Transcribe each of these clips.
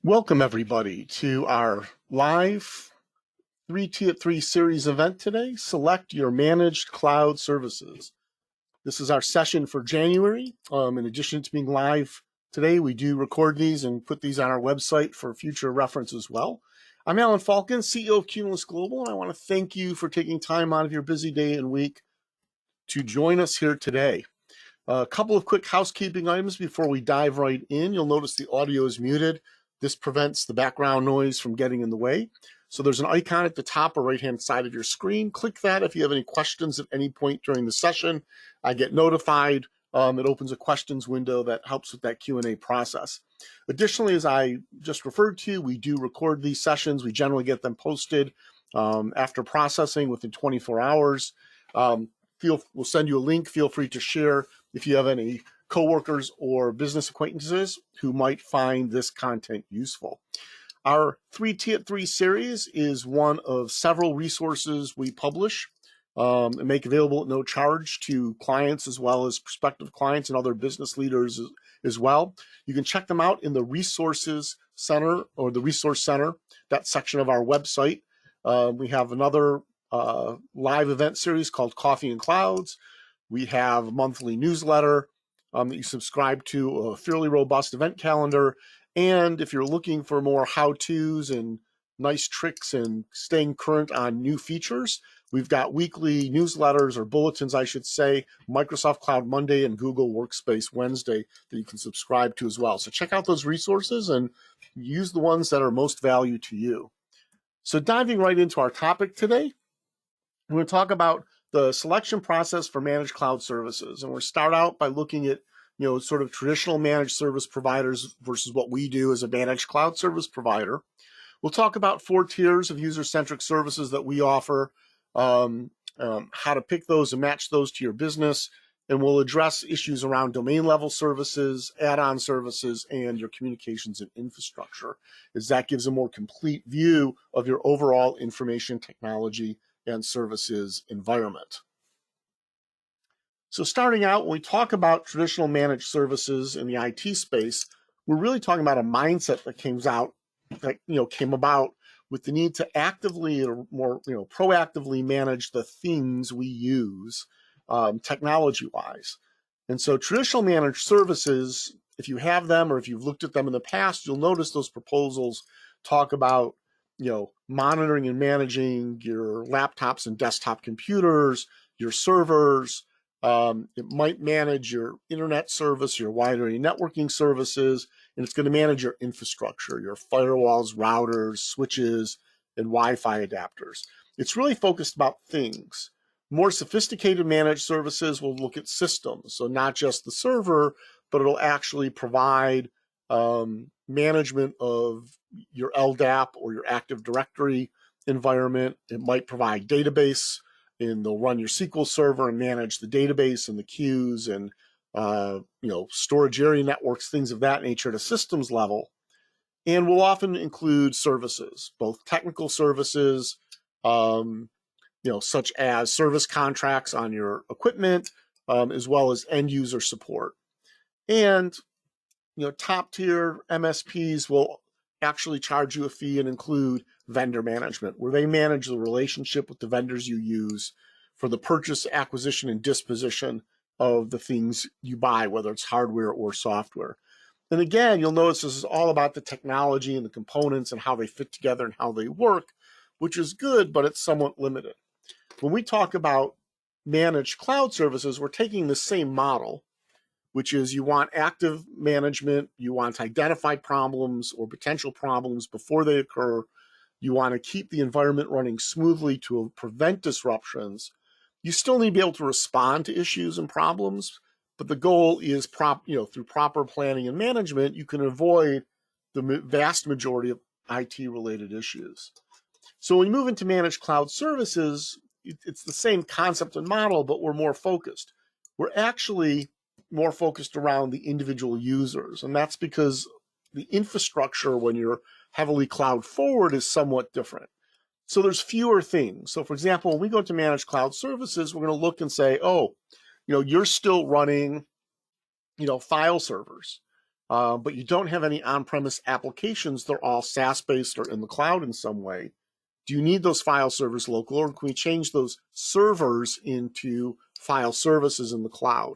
Welcome everybody to our live 3T at 3 series event today. Select your managed cloud services. This is our session for January. In addition to being live today, we do record these and put these on our website for future reference as well. I'm Allen Falcon, CEO of Cumulus Global, and I want to thank you for taking time out of your busy day and week to join us here today. A couple of quick housekeeping items before we dive right in. You'll notice the audio is muted. This prevents the background noise from getting in the way. So there's an icon at the top or right-hand side of your screen. Click that if you have any questions at any point during the session. I get notified. It opens a questions window that helps with that Q&A process. Additionally, as I just referred to, we do record these sessions. We generally get them posted after processing within 24 hours. We'll send you a link. Feel free to share if you have any coworkers or business acquaintances who might find this content useful. Our 3T at 3 series is one of several resources we publish and make available at no charge to clients as well as prospective clients and other business leaders as well. You can check them out in the Resources Center or the Resource Center, that section of our website. We have another live event series called Coffee and Clouds. We have a monthly newsletter that you subscribe to, a fairly robust event calendar. And if you're looking for more how-tos and nice tricks and staying current on new features, we've got weekly newsletters or bulletins, I should say, Microsoft Cloud Monday and Google Workspace Wednesday that you can subscribe to as well. So check out those resources and use the ones that are most value to you. So diving right into our topic today, we're going to talk about the selection process for managed cloud services. And we'll start out by looking at, sort of traditional managed service providers versus what we do as a managed cloud service provider. We'll talk about 4 tiers of user-centric services that we offer, how to pick those and match those to your business. And we'll address issues around domain-level services, add-on services, and your communications and infrastructure, as that gives a more complete view of your overall information technology and services environment. So starting out, when we talk about traditional managed services in the IT space, we're really talking about a mindset that came about with the need to actively or more proactively manage the things we use technology-wise. And so traditional managed services, if you have them or if you've looked at them in the past, you'll notice those proposals talk about monitoring and managing your laptops and desktop computers, your servers. It might manage your internet service, your wide area networking services, and it's going to manage your infrastructure, your firewalls, routers, switches, and Wi-Fi adapters. It's really focused about things. More sophisticated managed services will look at systems, so not just the server, but it'll actually provide management of your LDAP or your Active Directory environment. It might provide database, and they'll run your SQL server and manage the database and the queues and storage area networks, things of that nature at a systems level. And will often include services, both technical services, such as service contracts on your equipment, as well as end user support. And top tier MSPs will actually charge you a fee and include vendor management, where they manage the relationship with the vendors you use for the purchase, acquisition, and disposition of the things you buy, whether it's hardware or software. And again, you'll notice this is all about the technology and the components and how they fit together and how they work, which is good, but it's somewhat limited. When we talk about managed cloud services, we're taking the same model, which is you want active management, you want to identify problems or potential problems before they occur, you want to keep the environment running smoothly to prevent disruptions. You still need to be able to respond to issues and problems, but the goal is through proper planning and management, you can avoid the vast majority of IT-related issues. So when you move into managed cloud services, it's the same concept and model, but we're more focused. We're actually more focused around the individual users. And that's because the infrastructure, when you're heavily cloud forward, is somewhat different. So there's fewer things. So for example, when we go to managed cloud services, we're going to look and say, you're still running, file servers. but you don't have any on-premise applications, they're all SaaS-based or in the cloud in some way. Do you need those file servers local, or can we change those servers into file services in the cloud?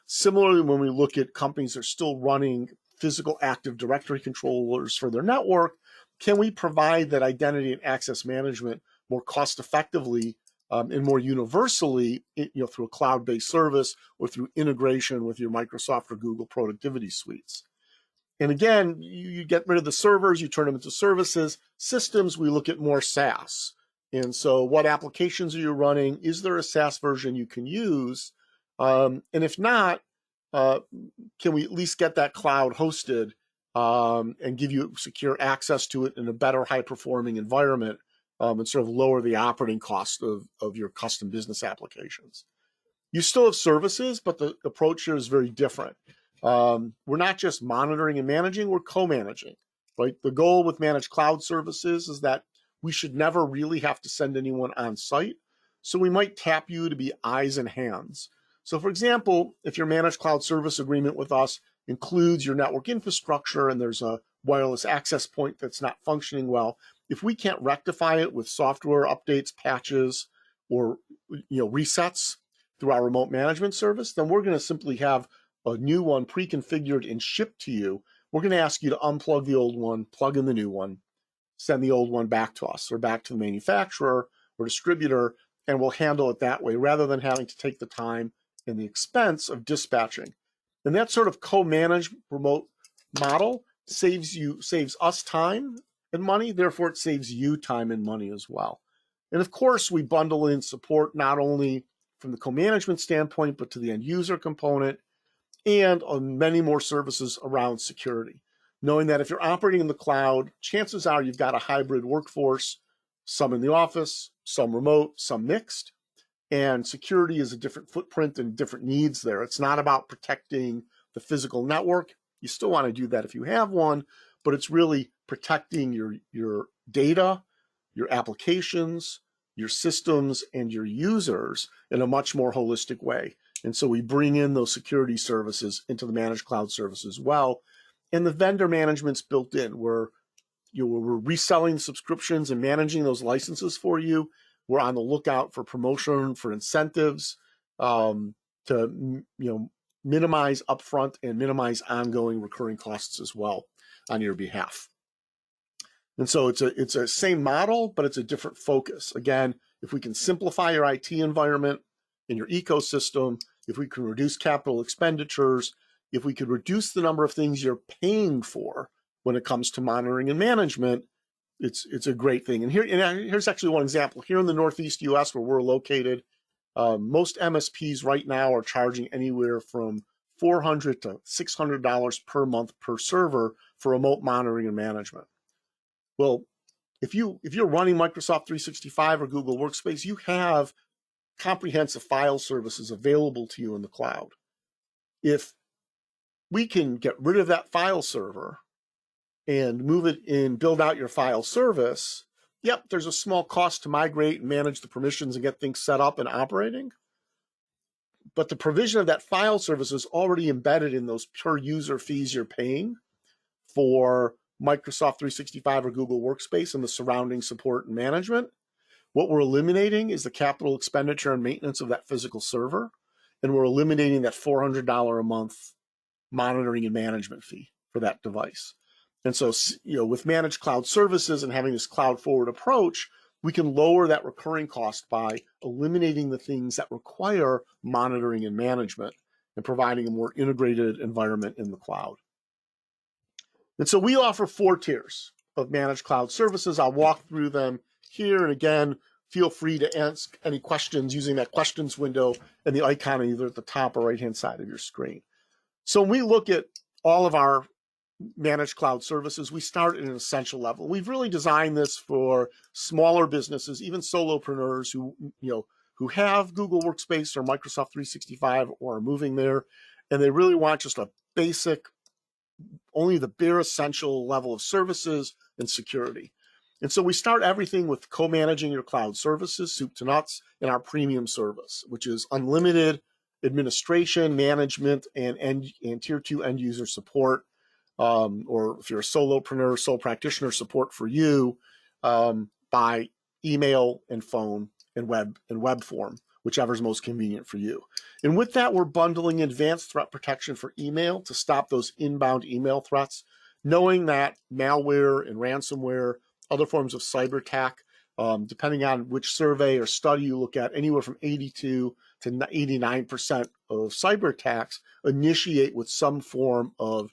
Similarly, when we look at companies that are still running physical Active Directory controllers for their network, can we provide that identity and access management more cost effectively and more universally, through a cloud-based service or through integration with your Microsoft or Google productivity suites? And again, you get rid of the servers, you turn them into services. Systems, we look at more SaaS. And so what applications are you running? Is there a SaaS version you can use? And if not, can we at least get that cloud hosted and give you secure access to it in a better high-performing environment and sort of lower the operating cost of your custom business applications? You still have services, but the approach here is very different. We're not just monitoring and managing, we're co-managing, right? The goal with managed cloud services is that we should never really have to send anyone on site. So we might tap you to be eyes and hands. So for example, if your managed cloud service agreement with us includes your network infrastructure and there's a wireless access point that's not functioning well, if we can't rectify it with software updates, patches, or resets through our remote management service, then we're going to simply have a new one pre-configured and shipped to you. We're going to ask you to unplug the old one, plug in the new one, send the old one back to us or back to the manufacturer or distributor, and we'll handle it that way rather than having to take the time and the expense of dispatching. And that sort of co-managed remote model saves us time and money, therefore it saves you time and money as well. And of course, we bundle in support not only from the co-management standpoint, but to the end user component and on many more services around security. Knowing that if you're operating in the cloud, chances are you've got a hybrid workforce, some in the office, some remote, some mixed, and security is a different footprint and different needs there. It's not about protecting the physical network. You still want to do that if you have one, but it's really protecting your data, your applications, your systems, and your users in a much more holistic way. And so we bring in those security services into the managed cloud service as well. And the vendor management's built in. We're reselling subscriptions and managing those licenses for you. We're on the lookout for promotion, for incentives to minimize upfront and minimize ongoing recurring costs as well on your behalf. And so it's a same model, but it's a different focus. Again, if we can simplify your IT environment in your ecosystem, if we can reduce capital expenditures, if we could reduce the number of things you're paying for when it comes to monitoring and management, it's a great thing. And here's actually one example. Here in the Northeast US, where we're located, most MSPs right now are charging anywhere from $400 to $600 per month per server for remote monitoring and management. Well, if you're running Microsoft 365 or Google Workspace, you have comprehensive file services available to you in the cloud. If we can get rid of that file server and move it in, build out your file service, yep, there's a small cost to migrate and manage the permissions and get things set up and operating. But the provision of that file service is already embedded in those per user fees you're paying for Microsoft 365 or Google Workspace and the surrounding support and management. What we're eliminating is the capital expenditure and maintenance of that physical server, and we're eliminating that $400 a month monitoring and management fee for that device. And so, with managed cloud services and having this cloud forward approach, we can lower that recurring cost by eliminating the things that require monitoring and management and providing a more integrated environment in the cloud. And so we offer 4 tiers of managed cloud services. I'll walk through them here. And again, feel free to ask any questions using that questions window and the icon either at the top or right-hand side of your screen. So when we look at all of our managed cloud services, we start at an essential level. We've really designed this for smaller businesses, even solopreneurs who have Google Workspace or Microsoft 365 or are moving there, and they really want just a basic, only the bare essential level of services and security. And so we start everything with co-managing your cloud services, soup to nuts, in our premium service, which is unlimited administration, management, and tier 2 end user support. or if you're a solopreneur, sole practitioner, support for you by email and phone and web form, whichever is most convenient for you. And with that, we're bundling advanced threat protection for email to stop those inbound email threats, knowing that malware and ransomware, other forms of cyber attack, depending on which survey or study you look at, anywhere from 82 to 89% of cyber attacks initiate with some form of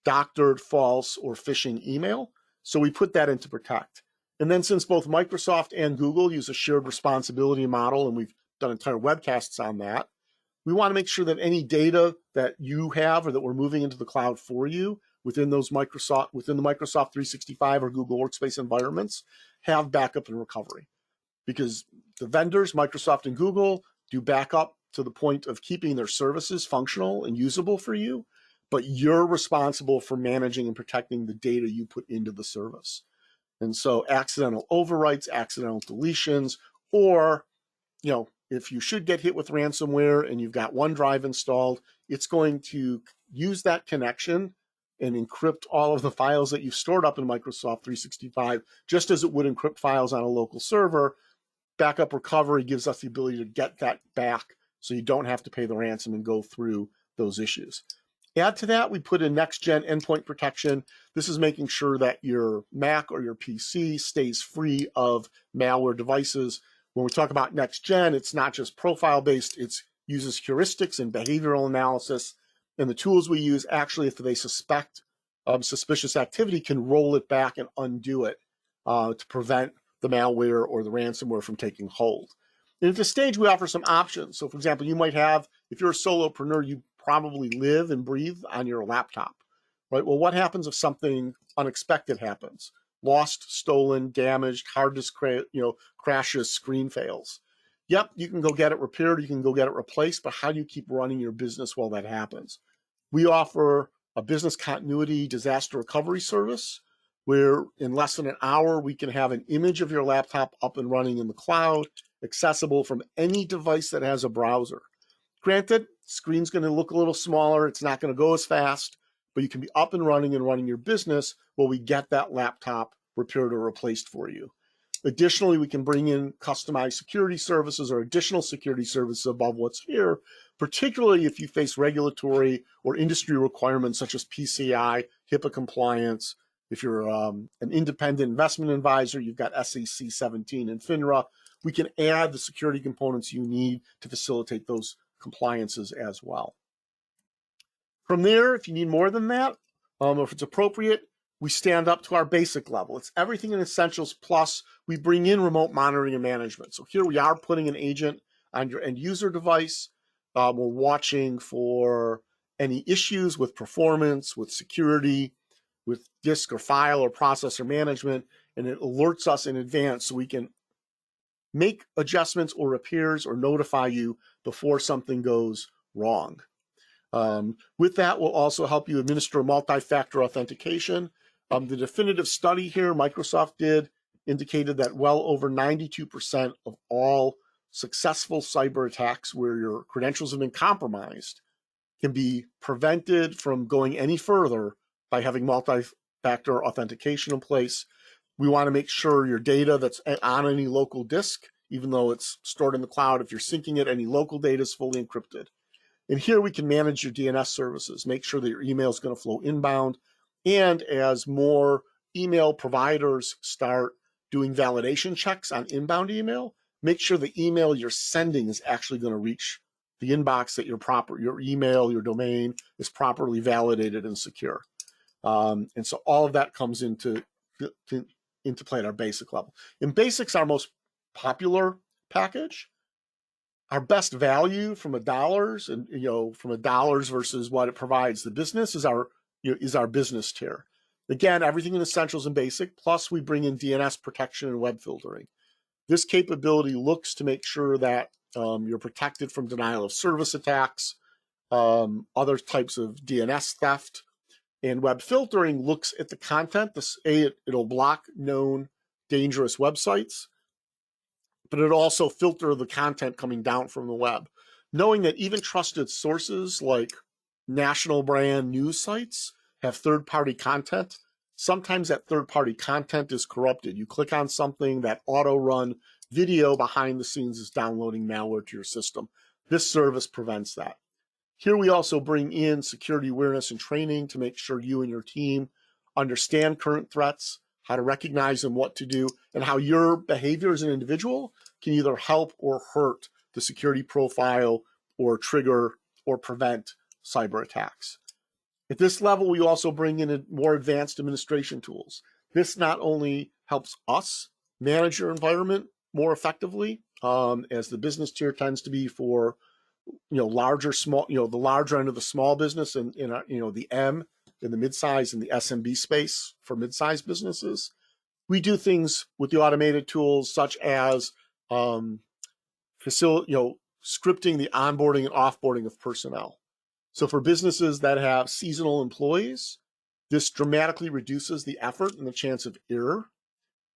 doctored, false, or phishing email. So we put that into Protect. And then since both Microsoft and Google use a shared responsibility model, and we've done entire webcasts on that, we want to make sure that any data that you have or that we're moving into the cloud for you within the Microsoft 365 or Google Workspace environments have backup and recovery. Because the vendors, Microsoft and Google, do backup to the point of keeping their services functional and usable for you, but you're responsible for managing and protecting the data you put into the service. And so accidental overwrites, accidental deletions, or, if you should get hit with ransomware and you've got OneDrive installed, it's going to use that connection and encrypt all of the files that you've stored up in Microsoft 365, just as it would encrypt files on a local server. Backup recovery gives us the ability to get that back so you don't have to pay the ransom and go through those issues. Add to that, we put in next-gen endpoint protection. This is making sure that your Mac or your PC stays free of malware devices. When we talk about next-gen, it's not just profile-based, it uses heuristics and behavioral analysis. And the tools we use, actually, if they suspect suspicious activity, can roll it back and undo it to prevent the malware or the ransomware from taking hold. And at this stage, we offer some options. So for example, you might have, if you're a solopreneur, you probably live and breathe on your laptop, right? Well, what happens if something unexpected happens? Lost, stolen, damaged, hard disk crashes, screen fails. Yep, you can go get it repaired, you can go get it replaced, but how do you keep running your business while that happens? We offer a business continuity disaster recovery service where in less than an hour, we can have an image of your laptop up and running in the cloud, accessible from any device that has a browser. Granted, screen's going to look a little smaller, it's not going to go as fast, but you can be up and running your business while we get that laptop repaired or replaced for you. Additionally, we can bring in customized security services or additional security services above what's here, particularly if you face regulatory or industry requirements such as PCI, HIPAA compliance. If you're an independent investment advisor, you've got SEC 17 and FINRA. We can add the security components you need to facilitate those compliances as well. From there, if you need more than that, if it's appropriate, we stand up to our basic level. It's everything in Essentials, plus we bring in remote monitoring and management. So here we are putting an agent on your end user device. We're watching for any issues with performance, with security, with disk or file or processor management, and it alerts us in advance so we can make adjustments or repairs or notify you before something goes wrong. With that, we'll also help you administer multi-factor authentication. The definitive study here Microsoft did indicated that well over 92% of all successful cyber attacks where your credentials have been compromised can be prevented from going any further by having multi-factor authentication in place. We want to make sure your data that's on any local disk, even though it's stored in the cloud, if you're syncing it, any local data is fully encrypted. And here we can manage your DNS services, make sure that your email is going to flow inbound. And as more email providers start doing validation checks on inbound email, make sure the email you're sending is actually going to reach the inbox, that your email, your domain is properly validated and secure. And so all of that comes into play at our basic level. In Basics, our most popular package, our best value from $1 and from $1 versus what it provides the business is our business tier. Again, everything in Essentials and Basic, plus we bring in DNS protection and web filtering. This capability looks to make sure that you're protected from denial of service attacks, other types of DNS theft, and web filtering looks at the content. It'll block known dangerous websites, but it'll also filter the content coming down from the web. Knowing that even trusted sources like national brand news sites have third-party content. Sometimes that third-party content is corrupted. You click on something, that auto-run video behind the scenes is downloading malware to your system. This service prevents that. Here we also bring in security awareness and training to make sure you and your team understand current threats, how to recognize them, what to do, and how your behavior as an individual can either help or hurt the security profile or trigger or prevent cyber attacks. At this level, we also bring in more advanced administration tools. This not only helps us manage your environment more effectively, as the business tier tends to be for larger, small, the larger end of the small business and the M in the midsize and the SMB space for midsize businesses. We do things with the automated tools such as scripting the onboarding and offboarding of personnel. So for businesses that have seasonal employees, this dramatically reduces the effort and the chance of error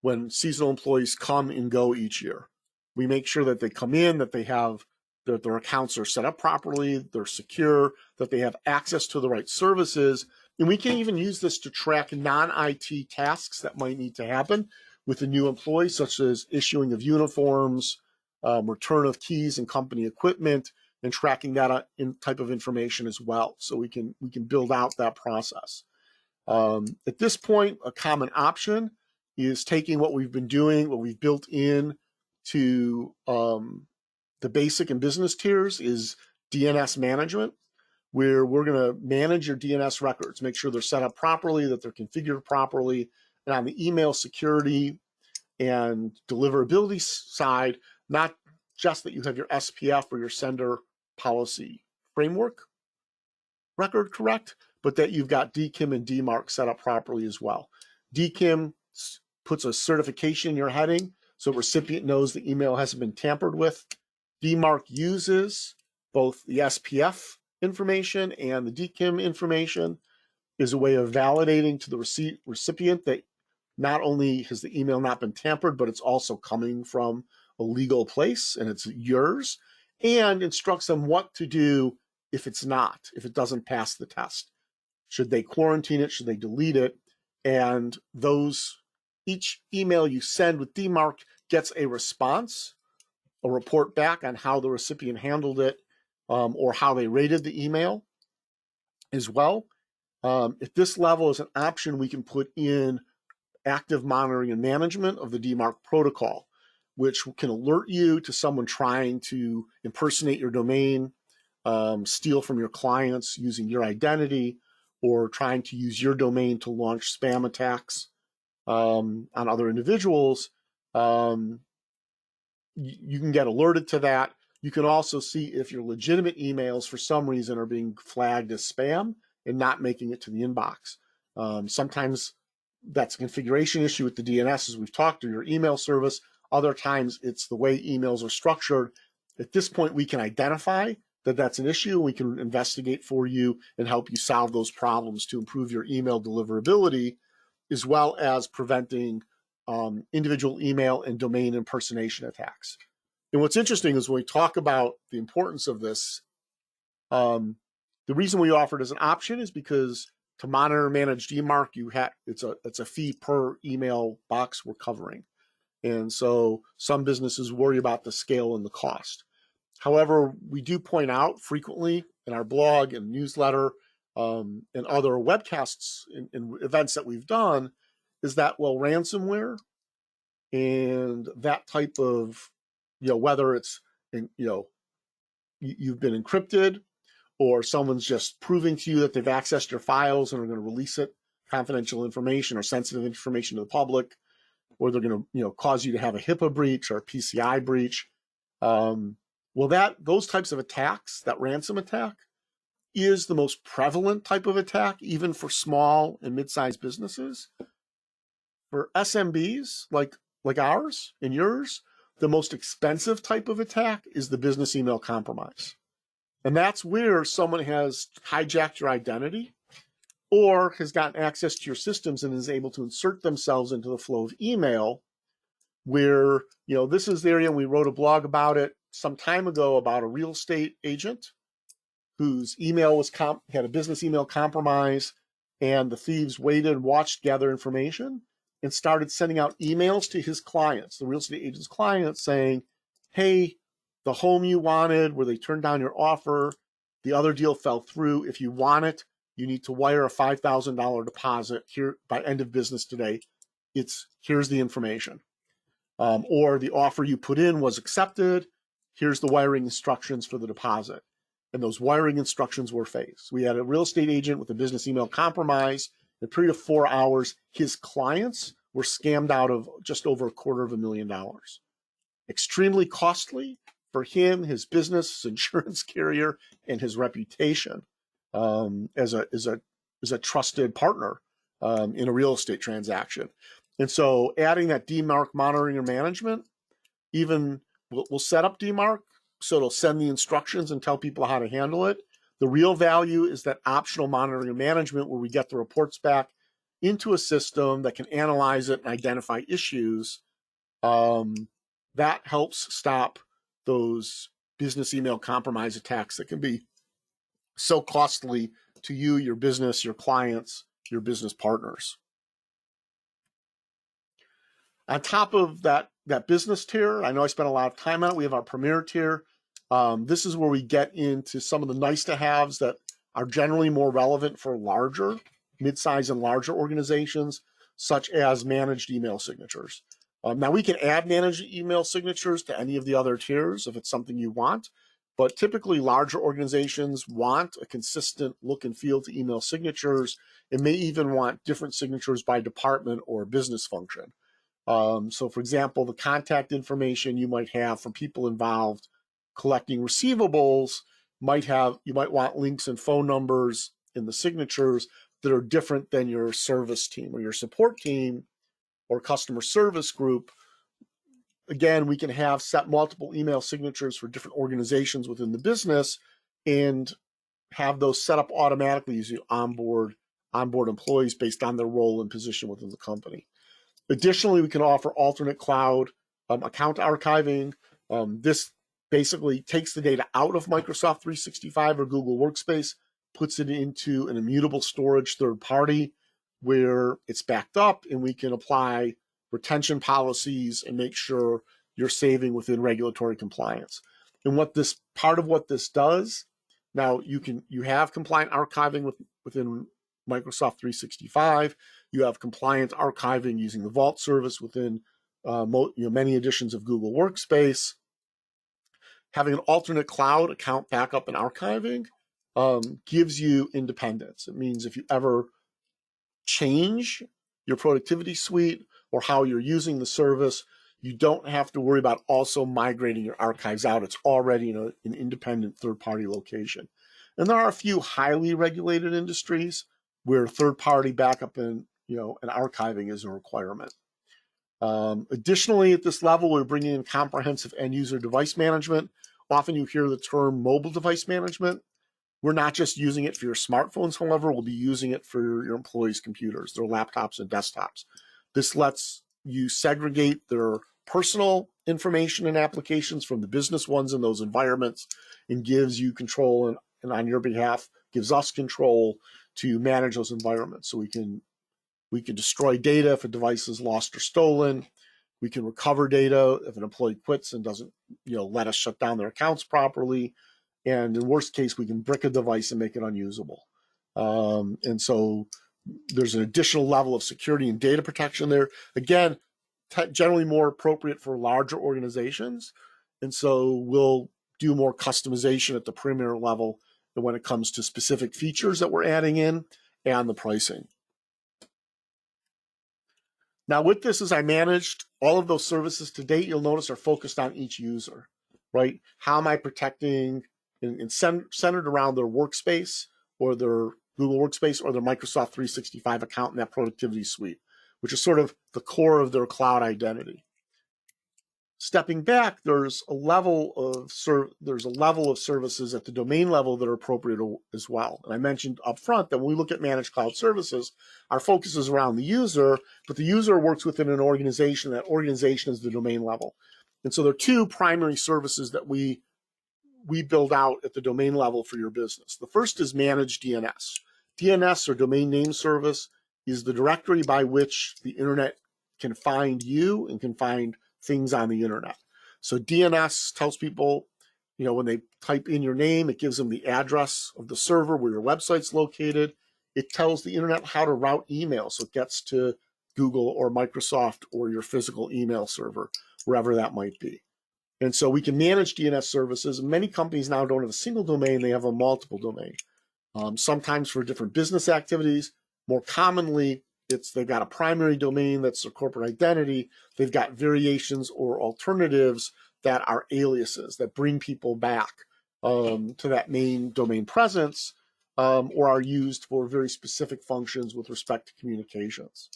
when seasonal employees come and go each year. We make sure that they come in, that their accounts are set up properly, they're secure, that they have access to the right services. And we can even use this to track non-IT tasks that might need to happen with a new employee, such as issuing of uniforms, return of keys and company equipment, and tracking that type of information as well. So we can build out that process. At this point, a common option is taking what we've been doing, what we've built in to the basic and business tiers is DNS management, where we're going to manage your DNS records, make sure they're set up properly, that they're configured properly. And on the email security and deliverability side, not just that you have your SPF or your sender policy framework record correct, but that you've got DKIM and DMARC set up properly as well. DKIM puts a certification in your heading so the recipient knows the email hasn't been tampered with. DMARC uses both the SPF information and the DKIM information as a way of validating to the recipient that not only has the email not been tampered, but it's also coming from a legal place and it's yours, and instructs them what to do if it's not, if it doesn't pass the test. Should they quarantine it? Should they delete it? And each email you send with DMARC gets a response, a report back on how the recipient handled it, or how they rated the email as well. At this level, as an option, we can put in active monitoring and management of the DMARC protocol, which can alert you to someone trying to impersonate your domain, steal from your clients using your identity, or trying to use your domain to launch spam attacks on other individuals. You can get alerted to that. You can also see if your legitimate emails for some reason are being flagged as spam and not making it to the inbox. Sometimes that's a configuration issue with the DNS, as we've talked, or your email service. Other times it's the way emails are structured. At this point, we can identify that that's an issue. We can investigate for you and help you solve those problems to improve your email deliverability, as well as preventing individual email and domain impersonation attacks. And what's interesting is when we talk about the importance of this, the reason we offer it as an option is because to monitor and manage DMARC, it's a fee per email box we're covering. And so some businesses worry about the scale and the cost. However, we do point out frequently in our blog and newsletter and other webcasts and events that we've done is that, well, ransomware and that type of, whether it's, you've been encrypted or someone's just proving to you that they've accessed your files and are going to release it, confidential information or sensitive information to the public, or they're going to, cause you to have a HIPAA breach or a PCI breach. Those types of attacks, that ransom attack, is the most prevalent type of attack, even for small and mid-sized businesses. For SMBs like ours and yours, the most expensive type of attack is the business email compromise. And that's where someone has hijacked your identity or has gotten access to your systems and is able to insert themselves into the flow of email, where, this is the area, and we wrote a blog about it some time ago about a real estate agent whose email was had a business email compromise, and the thieves waited and watched, gather information, and started sending out emails to his clients, the real estate agent's clients, saying, hey, the home you wanted, where they turned down your offer, the other deal fell through. If you want it, you need to wire a $5,000 deposit here by end of business today. Here's the information. Or the offer you put in was accepted. Here's the wiring instructions for the deposit. And those wiring instructions were fakes. We had a real estate agent with a business email compromise. In a period of 4 hours, his clients were scammed out of just over $250,000. Extremely costly for him, his business, his insurance carrier, and his reputation as a trusted partner in a real estate transaction. And so adding that DMARC monitoring and management, even we'll set up DMARC, so it'll send the instructions and tell people how to handle it. The real value is that optional monitoring and management, where we get the reports back into a system that can analyze it and identify issues. That helps stop those business email compromise attacks that can be so costly to you, your business, your clients, your business partners. On top of that business tier, I know I spent a lot of time on it. We have our premier tier. This is where we get into some of the nice to haves that are generally more relevant for larger, mid-size and larger organizations, such as managed email signatures. Now we can add managed email signatures to any of the other tiers if it's something you want, but typically larger organizations want a consistent look and feel to email signatures, and may even want different signatures by department or business function. So for example, the contact information you might have from people involved collecting receivables you might want links and phone numbers in the signatures that are different than your service team or your support team or customer service group. Again, we can have set multiple email signatures for different organizations within the business and have those set up automatically as you onboard employees based on their role and position within the company. Additionally, we can offer alternate cloud account archiving. This basically takes the data out of Microsoft 365 or Google Workspace, puts it into an immutable storage third party where it's backed up, and we can apply retention policies and make sure you're saving within regulatory compliance. And part of what this does, now you have compliant archiving within Microsoft 365. You have compliant archiving using the Vault service within many editions of Google Workspace. Having an alternate cloud account backup and archiving gives you independence. It means if you ever change your productivity suite or how you're using the service, you don't have to worry about also migrating your archives out. It's already in an independent third-party location. And there are a few highly regulated industries where third-party backup and archiving is a requirement. Additionally, at this level, we're bringing in comprehensive end-user device management. Often you hear the term mobile device management. We're not just using it for your smartphones, however, we'll be using it for your employees' computers, their laptops and desktops. This lets you segregate their personal information and applications from the business ones in those environments, and gives you control and on your behalf gives us control to manage those environments. So we can destroy data if a device is lost or stolen. We can recover data if an employee quits and doesn't let us shut down their accounts properly. And in worst case, we can brick a device and make it unusable. And so there's an additional level of security and data protection there. Again, generally more appropriate for larger organizations. And so we'll do more customization at the premier level when it comes to specific features that we're adding in and the pricing. Now with this, as I managed all of those services to date, you'll notice are focused on each user, right? How am I protecting and centered around their workspace or their Google Workspace or their Microsoft 365 account in that productivity suite, which is sort of the core of their cloud identity. Stepping back, there's a level of services at the domain level that are appropriate as well. And I mentioned up front that when we look at managed cloud services, our focus is around the user, but the user works within an organization. That organization is the domain level. And so there are two primary services that we we build out at the domain level for your business. The first is managed DNS. DNS, or domain name service, is the directory by which the internet can find you and can find things on the internet. So DNS tells people, when they type in your name, it gives them the address of the server where your website's located. It tells the internet how to route email, so it gets to Google or Microsoft or your physical email server, wherever that might be. And so we can manage DNS services. Many companies now don't have a single domain, they have a multiple domain. Sometimes for different business activities. More commonly, they've got a primary domain that's their corporate identity. They've got variations or alternatives that are aliases that bring people back to that main domain presence, or are used for very specific functions with respect to communications.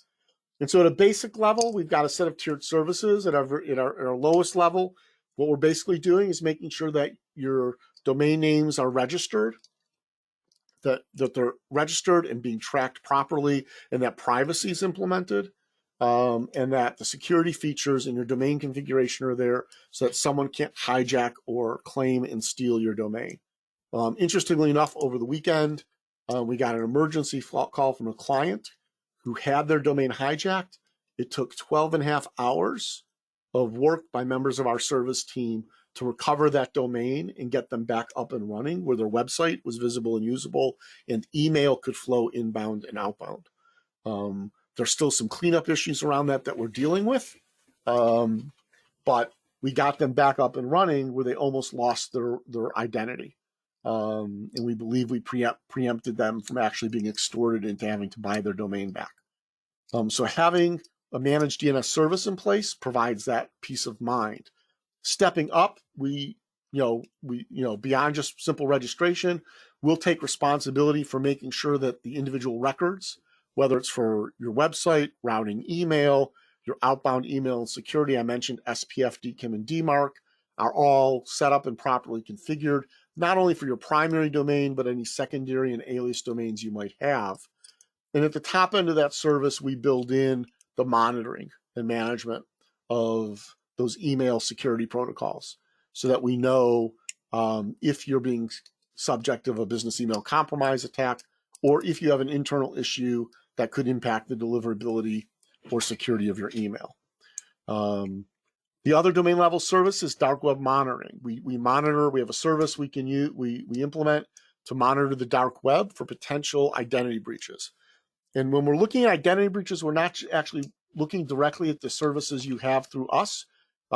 And so at a basic level, we've got a set of tiered services. At our lowest level, what we're basically doing is making sure that your domain names are registered, that they're registered and being tracked properly, and that privacy is implemented, and that the security features in your domain configuration are there so that someone can't hijack or claim and steal your domain. Interestingly enough, over the weekend, we got an emergency call from a client who had their domain hijacked. It took 12.5 hours of work by members of our service team to recover that domain and get them back up and running, where their website was visible and usable, and email could flow inbound and outbound. There's still some cleanup issues around that we're dealing with, but we got them back up and running where they almost lost their identity. And we believe we preempted them from actually being extorted into having to buy their domain back. So having a managed DNS service in place provides that peace of mind. Stepping up, we beyond just simple registration, we'll take responsibility for making sure that the individual records, whether it's for your website, routing email, your outbound email and security, I mentioned SPF, DKIM, and DMARC, are all set up and properly configured, not only for your primary domain, but any secondary and alias domains you might have. And at the top end of that service, we build in the monitoring and management of those email security protocols so that we know if you're being subject of a business email compromise attack, or if you have an internal issue that could impact the deliverability or security of your email. The other domain level service is dark web monitoring. We monitor, we have a service we can use, we implement to monitor the dark web for potential identity breaches. And when we're looking at identity breaches, we're not actually looking directly at the services you have through us.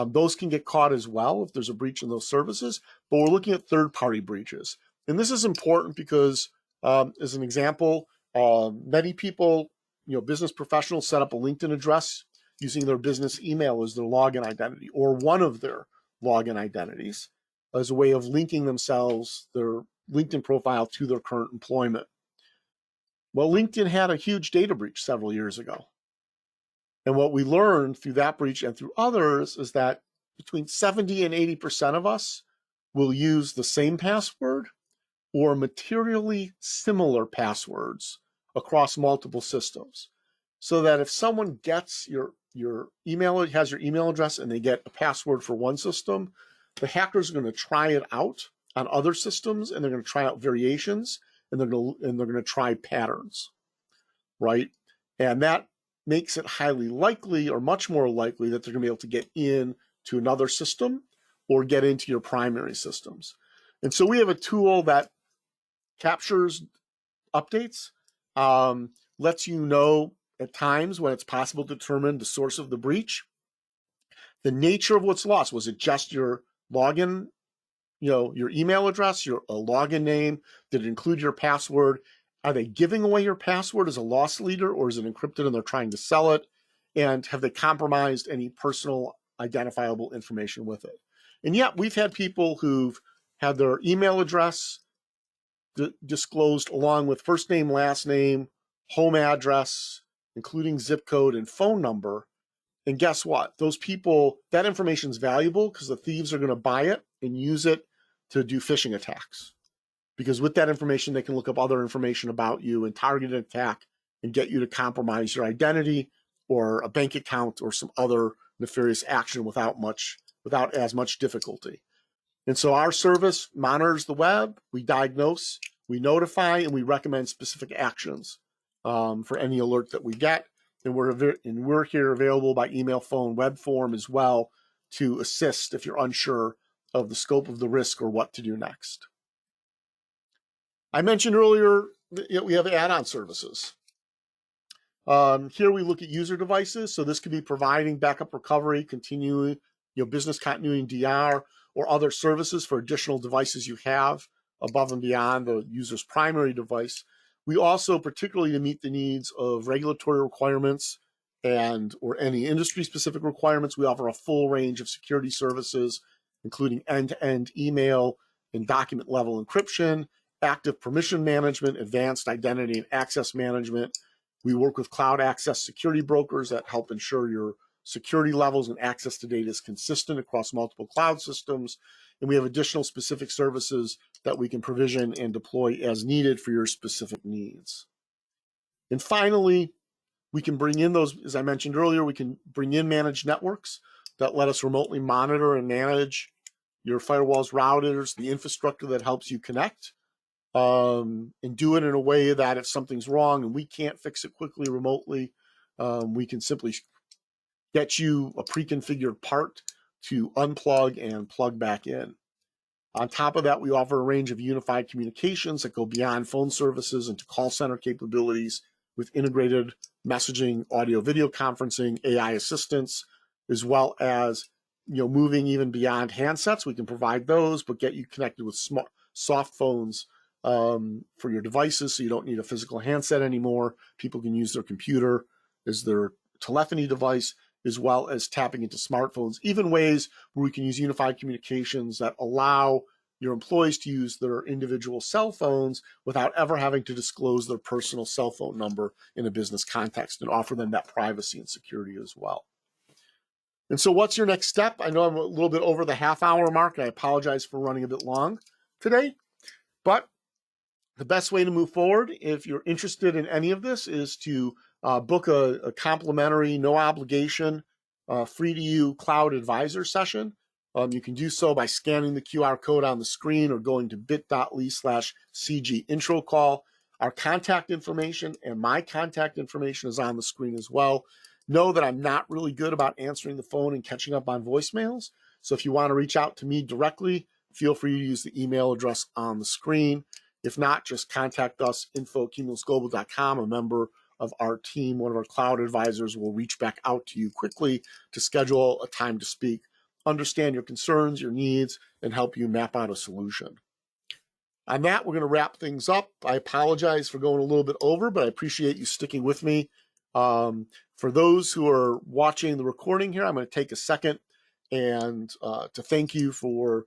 Those can get caught as well if there's a breach in those services, but we're looking at third-party breaches. And this is important because, as an example, many people, business professionals set up a LinkedIn address using their business email as their login identity, or one of their login identities, as a way of linking themselves, their LinkedIn profile, to their current employment. Well, LinkedIn had a huge data breach several years ago. And what we learned through that breach and through others is that between 70 and 80% of us will use the same password or materially similar passwords across multiple systems. So that if someone gets your email, has your email address, and they get a password for one system, the hackers are going to try it out on other systems, and they're going to try out variations, and they're going to try patterns, right? And that makes it highly likely, or much more likely, that they're going to be able to get in to another system or get into your primary systems. And so we have a tool that captures updates, lets you know at times when it's possible to determine the source of the breach, the nature of what's lost. Was it just your login, your email address, your login name? Did it include your password? Are they giving away your password as a loss leader, or is it encrypted and they're trying to sell it? And have they compromised any personal identifiable information with it? And yet we've had people who've had their email address disclosed along with first name, last name, home address, including zip code and phone number. And guess what? Those people, that information is valuable because the thieves are going to buy it and use it to do phishing attacks. Because with that information, they can look up other information about you and target an attack and get you to compromise your identity or a bank account or some other nefarious action without as much difficulty. And so our service monitors the web, we diagnose, we notify, and we recommend specific actions for any alert that we get. And we're here available by email, phone, web form as well to assist if you're unsure of the scope of the risk or what to do next. I mentioned earlier that we have add-on services. Here we look at user devices. So this could be providing backup recovery, continuing business continuity DR, or other services for additional devices you have above and beyond the user's primary device. We also, particularly to meet the needs of regulatory requirements or any industry-specific requirements, we offer a full range of security services, including end-to-end email and document-level encryption, active permission management, advanced identity and access management. We work with cloud access security brokers that help ensure your security levels and access to data is consistent across multiple cloud systems. And we have additional specific services that we can provision and deploy as needed for your specific needs. And finally, we can bring in those, as I mentioned earlier, we can bring in managed networks that let us remotely monitor and manage your firewalls, routers, the infrastructure that helps you connect, and do it in a way that if something's wrong and we can't fix it quickly remotely, we can simply get you a pre-configured part to unplug and plug back in. On top of that, we offer a range of unified communications that go beyond phone services into call center capabilities with integrated messaging, audio, video conferencing, AI assistance, as well as moving even beyond handsets. We can provide those, but get you connected with soft phones for your devices, so you don't need a physical handset anymore. People can use their computer as their telephony device, as well as tapping into smartphones, even ways where we can use unified communications that allow your employees to use their individual cell phones without ever having to disclose their personal cell phone number in a business context, and offer them that privacy and security as well. And so what's your next step? I know I'm a little bit over the half-hour mark, and I apologize for running a bit long today, but the best way to move forward, if you're interested in any of this, is to book a complimentary, no obligation, free-to-you cloud advisor session. You can do so by scanning the QR code on the screen or going to bit.ly/CG intro call. Our contact information and my contact information is on the screen as well. Know that I'm not really good about answering the phone and catching up on voicemails. So if you want to reach out to me directly, feel free to use the email address on the screen. If not, just contact us, info@cumulusglobal.com. A member of our team, one of our cloud advisors, will reach back out to you quickly to schedule a time to speak, understand your concerns, your needs, and help you map out a solution. On that, we're going to wrap things up. I apologize for going a little bit over, but I appreciate you sticking with me. For those who are watching the recording here, I'm going to take a second and to thank you for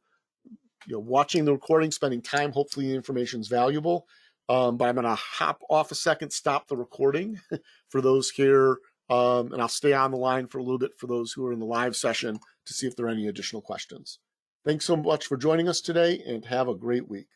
watching the recording, spending time. Hopefully the information is valuable. But I'm going to hop off a second, stop the recording for those here, and I'll stay on the line for a little bit for those who are in the live session to see if there are any additional questions. Thanks so much for joining us today, and have a great week.